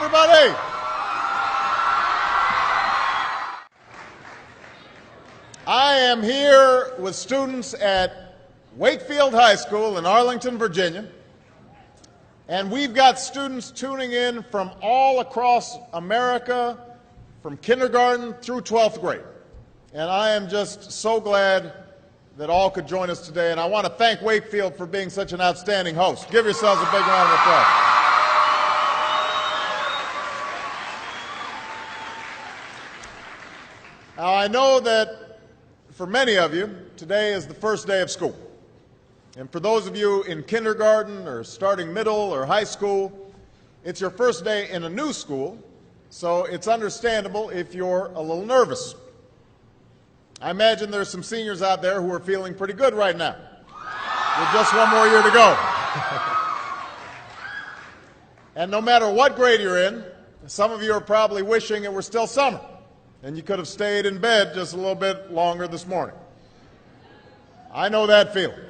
everybody. I am here with students at Wakefield High School in Arlington, Virginia, and we've got students tuning in from all across America, from kindergarten through 12th grade. And I am just so glad that all could join us today, and I want to thank Wakefield for being such an outstanding host. Give yourselves a big round of applause. Now, I know that for many of you, today is the first day of school. And for those of you in kindergarten or starting middle or high school, it's your first day in a new school, so it's understandable if you're a little nervous. I imagine there's some seniors out there who are feeling pretty good right now, with just one more year to go. And no matter what grade you're in, some of you are probably wishing it were still summer, and you could have stayed in bed just a little bit longer this morning. I know that feeling.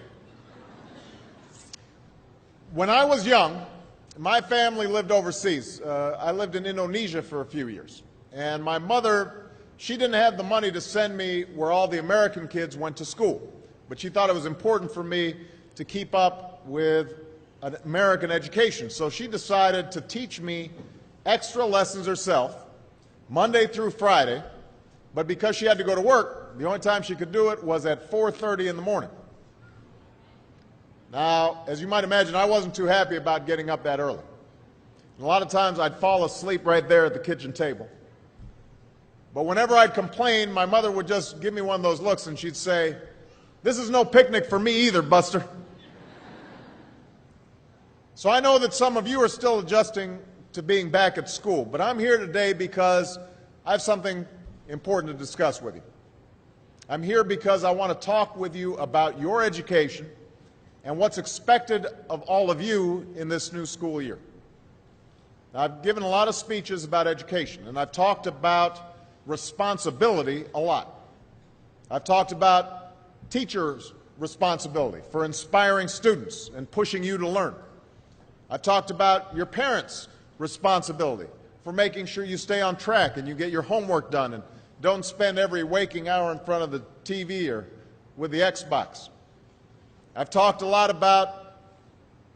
When I was young, my family lived overseas. I lived in Indonesia for a few years, and my mother, she didn't have the money to send me where all the American kids went to school, but she thought it was important for me to keep up with an American education. So she decided to teach me extra lessons herself, Monday through Friday, but because she had to go to work, the only time she could do it was at 4:30 in the morning. Now, as you might imagine, I wasn't too happy about getting up that early. And a lot of times I'd fall asleep right there at the kitchen table. But whenever I'd complain, my mother would just give me one of those looks and she'd say, "This is no picnic for me either, Buster." So I know that some of you are still adjusting to being back at school, but I'm here today because I have something important to discuss with you. I'm here because I want to talk with you about your education and what's expected of all of you in this new school year. Now, I've given a lot of speeches about education, and I've talked about responsibility a lot. I've talked about teachers' responsibility for inspiring students and pushing you to learn. I've talked about your parents' responsibility for making sure you stay on track and you get your homework done and don't spend every waking hour in front of the TV or with the Xbox. I've talked a lot about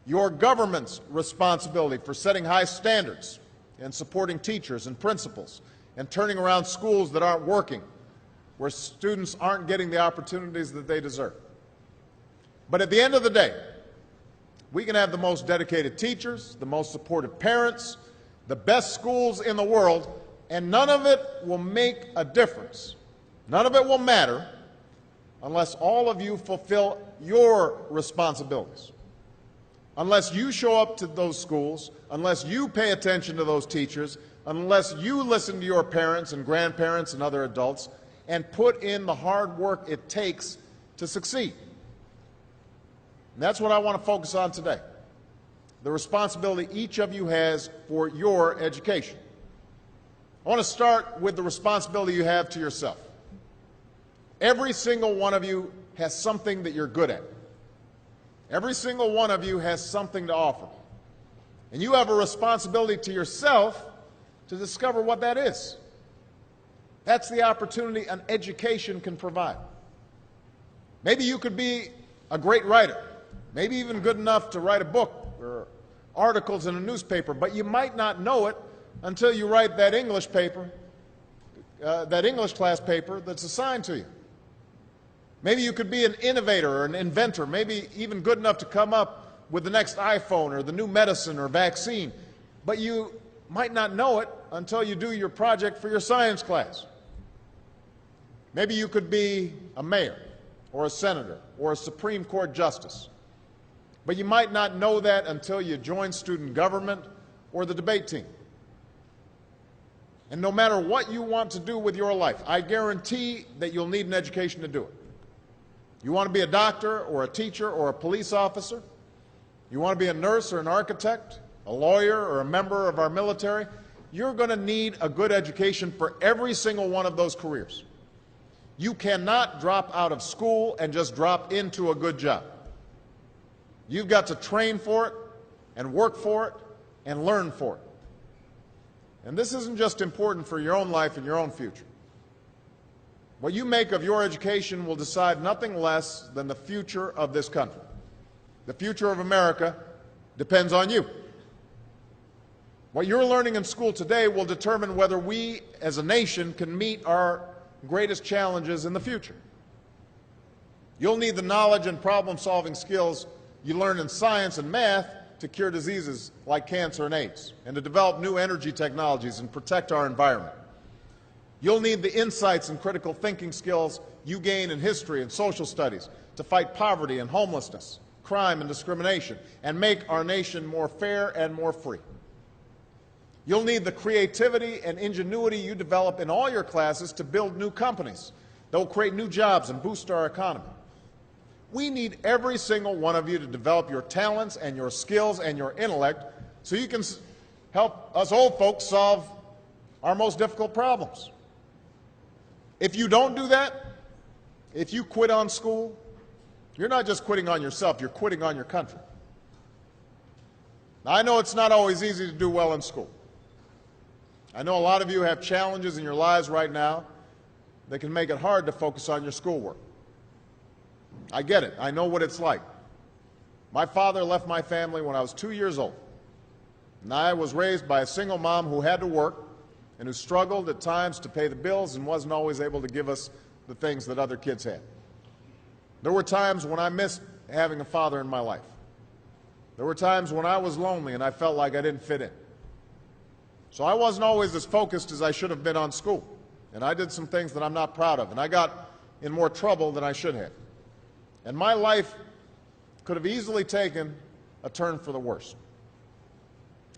your government's responsibility for setting high standards and supporting teachers and principals and turning around schools that aren't working, where students aren't getting the opportunities that they deserve. But at the end of the day, we can have the most dedicated teachers, the most supportive parents, the best schools in the world, and none of it will make a difference. None of it will matter unless all of you fulfill your responsibilities. Unless you show up to those schools, unless you pay attention to those teachers, unless you listen to your parents and grandparents and other adults and put in the hard work it takes to succeed. And that's what I want to focus on today, the responsibility each of you has for your education. I want to start with the responsibility you have to yourself. Every single one of you has something that you're good at. Every single one of you has something to offer. And you have a responsibility to yourself to discover what that is. That's the opportunity an education can provide. Maybe you could be a great writer, maybe even good enough to write a book or articles in a newspaper, but you might not know it until you write that English paper, that English class paper that's assigned to you. Maybe you could be an innovator or an inventor, maybe even good enough to come up with the next iPhone or the new medicine or vaccine, but you might not know it until you do your project for your science class. Maybe you could be a mayor or a senator or a Supreme Court justice, but you might not know that until you join student government or the debate team. And no matter what you want to do with your life, I guarantee that you'll need an education to do it. You want to be a doctor or a teacher or a police officer? You want to be a nurse or an architect, a lawyer or a member of our military? You're going to need a good education for every single one of those careers. You cannot drop out of school and just drop into a good job. You've got to train for it and work for it and learn for it. And this isn't just important for your own life and your own future. What you make of your education will decide nothing less than the future of this country. The future of America depends on you. What you're learning in school today will determine whether we as a nation can meet our greatest challenges in the future. You'll need the knowledge and problem-solving skills you learn in science and math to cure diseases like cancer and AIDS, and to develop new energy technologies and protect our environment. You'll need the insights and critical thinking skills you gain in history and social studies to fight poverty and homelessness, crime and discrimination, and make our nation more fair and more free. You'll need the creativity and ingenuity you develop in all your classes to build new companies that will create new jobs and boost our economy. We need every single one of you to develop your talents and your skills and your intellect so you can help us old folks solve our most difficult problems. If you don't do that, if you quit on school, you're not just quitting on yourself, you're quitting on your country. Now, I know it's not always easy to do well in school. I know a lot of you have challenges in your lives right now that can make it hard to focus on your schoolwork. I get it. I know what it's like. My father left my family when I was 2 years old, and I was raised by a single mom who had to work and who struggled at times to pay the bills and wasn't always able to give us the things that other kids had. There were times when I missed having a father in my life. There were times when I was lonely and I felt like I didn't fit in. So I wasn't always as focused as I should have been on school, and I did some things that I'm not proud of, and I got in more trouble than I should have. And my life could have easily taken a turn for the worse.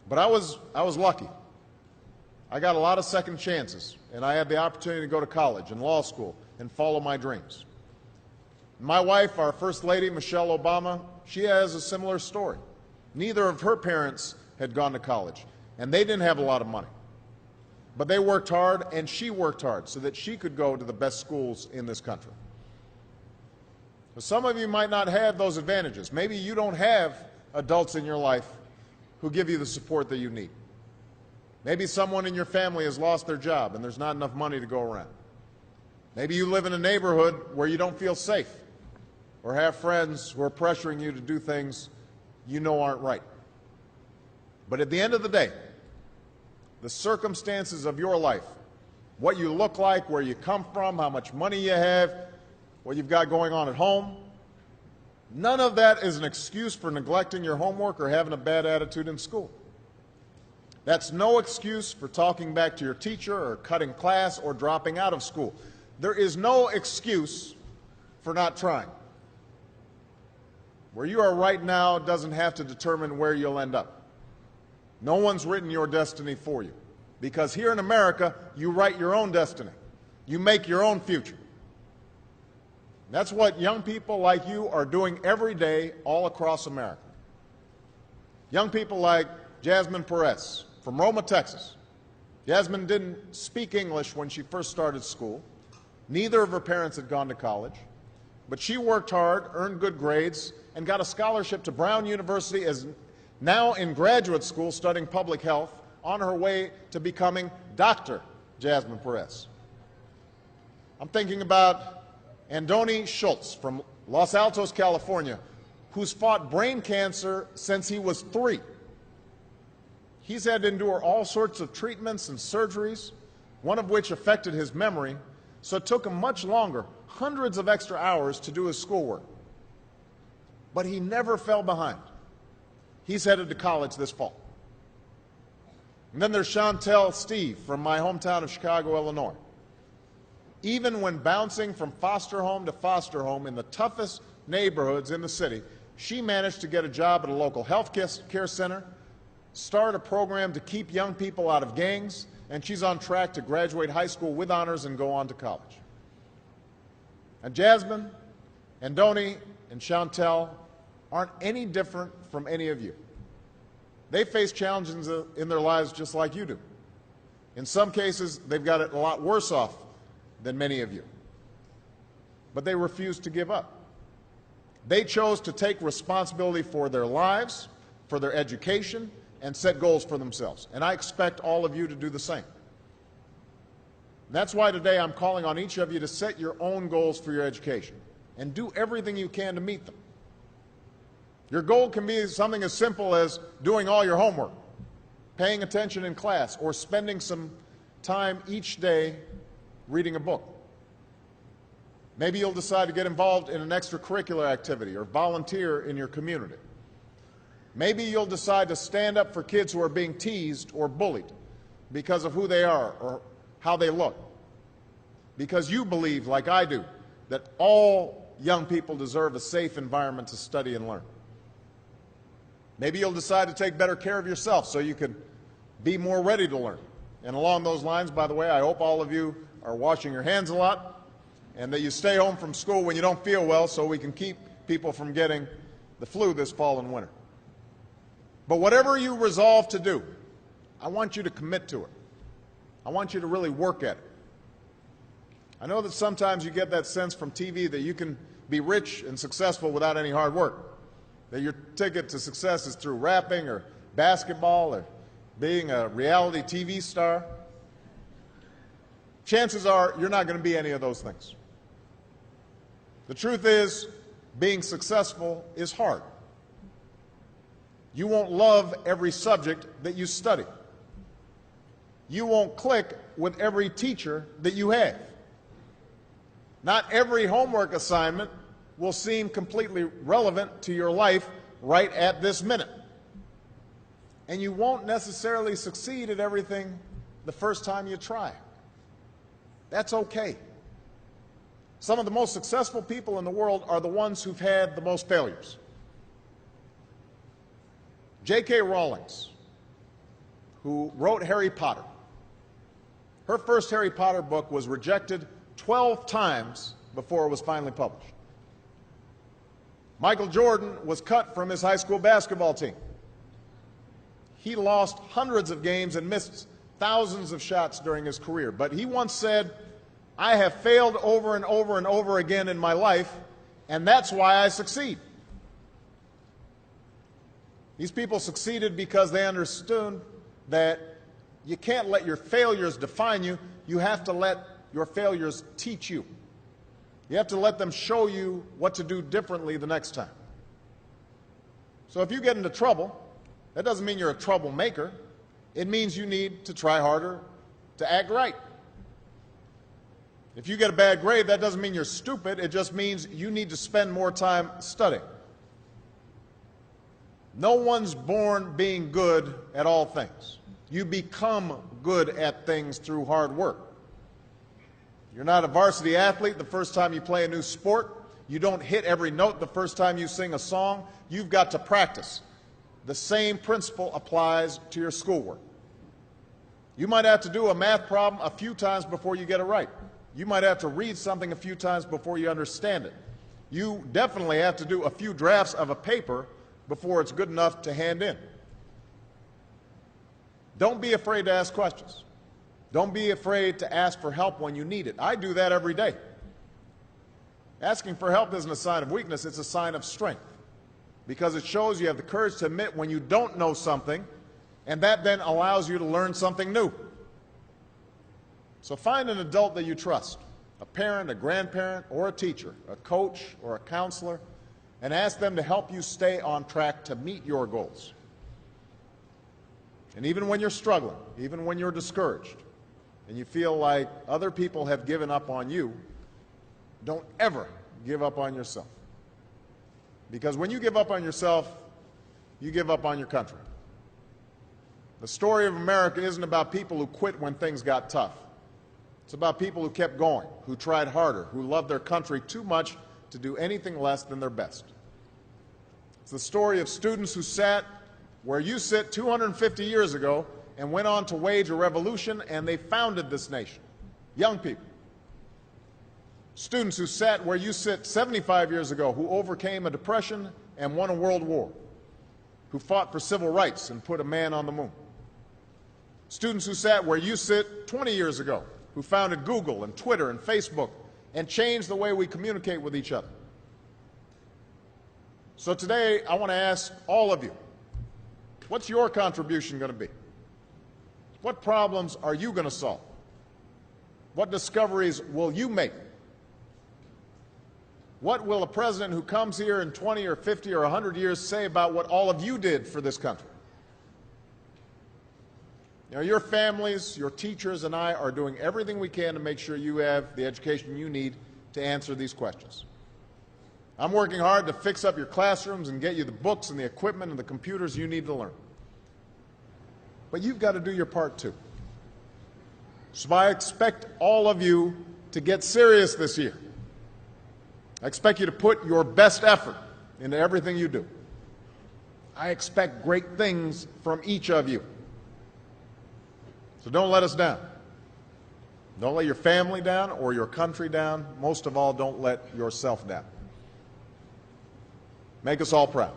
But I was lucky. I got a lot of second chances, and I had the opportunity to go to college and law school and follow my dreams. My wife, our First Lady, Michelle Obama, she has a similar story. Neither of her parents had gone to college, and they didn't have a lot of money. But they worked hard, and she worked hard so that she could go to the best schools in this country. Some of you might not have those advantages. Maybe you don't have adults in your life who give you the support that you need. Maybe someone in your family has lost their job and there's not enough money to go around. Maybe you live in a neighborhood where you don't feel safe or have friends who are pressuring you to do things you know aren't right. But at the end of the day, the circumstances of your life, what you look like, where you come from, how much money you have, what you've got going on at home, none of that is an excuse for neglecting your homework or having a bad attitude in school. That's no excuse for talking back to your teacher or cutting class or dropping out of school. There is no excuse for not trying. Where you are right now doesn't have to determine where you'll end up. No one's written your destiny for you, because here in America, you write your own destiny. You make your own future. That's what young people like you are doing every day all across America. Young people like Jasmine Perez from Roma, Texas. Jasmine didn't speak English when she first started school. Neither of her parents had gone to college. But she worked hard, earned good grades, and got a scholarship to Brown University, as now in graduate school studying public health, on her way to becoming Dr. Jasmine Perez. I'm thinking about Andoni Schultz from Los Altos, California, who's fought brain cancer since he was 3. He's had to endure all sorts of treatments and surgeries, one of which affected his memory, so it took him much longer, hundreds of extra hours, to do his schoolwork. But he never fell behind. He's headed to college this fall. And then there's Chantel Steve from my hometown of Chicago, Illinois. Even when bouncing from foster home to foster home in the toughest neighborhoods in the city, she managed to get a job at a local health care center, start a program to keep young people out of gangs, and she's on track to graduate high school with honors and go on to college. And Jasmine, Andoni, and Chantel aren't any different from any of you. They face challenges in their lives just like you do. In some cases, they've got it a lot worse off than many of you. But they refused to give up. They chose to take responsibility for their lives, for their education, and set goals for themselves. And I expect all of you to do the same. That's why today I'm calling on each of you to set your own goals for your education and do everything you can to meet them. Your goal can be something as simple as doing all your homework, paying attention in class, or spending some time each day reading a book. Maybe you'll decide to get involved in an extracurricular activity or volunteer in your community. Maybe you'll decide to stand up for kids who are being teased or bullied because of who they are or how they look. Because you believe, like I do, that all young people deserve a safe environment to study and learn. Maybe you'll decide to take better care of yourself so you can be more ready to learn. And along those lines, by the way, I hope all of you are washing your hands a lot and that you stay home from school when you don't feel well so we can keep people from getting the flu this fall and winter. But whatever you resolve to do, I want you to commit to it. I want you to really work at it. I know that sometimes you get that sense from TV that you can be rich and successful without any hard work, that your ticket to success is through rapping or basketball or being a reality TV star. Chances are you're not going to be any of those things. The truth is, being successful is hard. You won't love every subject that you study. You won't click with every teacher that you have. Not every homework assignment will seem completely relevant to your life right at this minute. And you won't necessarily succeed at everything the first time you try. That's okay. Some of the most successful people in the world are the ones who've had the most failures. J.K. Rowling, who wrote Harry Potter, her first Harry Potter book was rejected 12 times before it was finally published. Michael Jordan was cut from his high school basketball team. He lost hundreds of games and missed thousands of shots during his career. But he once said, "I have failed over and over and over again in my life, and that's why I succeed." These people succeeded because they understood that you can't let your failures define you. You have to let your failures teach you. You have to let them show you what to do differently the next time. So if you get into trouble, that doesn't mean you're a troublemaker. It means you need to try harder to act right. If you get a bad grade, that doesn't mean you're stupid. It just means you need to spend more time studying. No one's born being good at all things. You become good at things through hard work. You're not a varsity athlete the first time you play a new sport. You don't hit every note the first time you sing a song. You've got to practice. The same principle applies to your schoolwork. You might have to do a math problem a few times before you get it right. You might have to read something a few times before you understand it. You definitely have to do a few drafts of a paper before it's good enough to hand in. Don't be afraid to ask questions. Don't be afraid to ask for help when you need it. I do that every day. Asking for help isn't a sign of weakness, it's a sign of strength, because it shows you have the courage to admit when you don't know something, and that then allows you to learn something new. So find an adult that you trust, a parent, a grandparent, or a teacher, a coach, or a counselor, and ask them to help you stay on track to meet your goals. And even when you're struggling, even when you're discouraged, and you feel like other people have given up on you, don't ever give up on yourself. Because when you give up on yourself, you give up on your country. The story of America isn't about people who quit when things got tough. It's about people who kept going, who tried harder, who loved their country too much to do anything less than their best. It's the story of students who sat where you sit 250 years ago and went on to wage a revolution, and they founded this nation. Young people. Students who sat where you sit 75 years ago, who overcame a depression and won a world war, who fought for civil rights and put a man on the moon. Students who sat where you sit 20 years ago, who founded Google and Twitter and Facebook and changed the way we communicate with each other. So today, I want to ask all of you, What's your contribution going to be? What problems are you going to solve? What discoveries will you make? What will a president who comes here in 20 or 50 or 100 years say about what all of you did for this country? You know, your families, your teachers, and I are doing everything we can to make sure you have the education you need to answer these questions. I'm working hard to fix up your classrooms and get you the books and the equipment and the computers you need to learn. But you've got to do your part too. So I expect all of you to get serious this year. I expect you to put your best effort into everything you do. I expect great things from each of you. So don't let us down. Don't let your family down or your country down. Most of all, don't let yourself down. Make us all proud.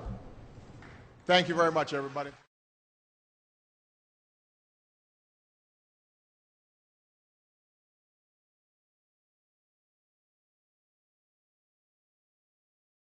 Thank you very much, everybody.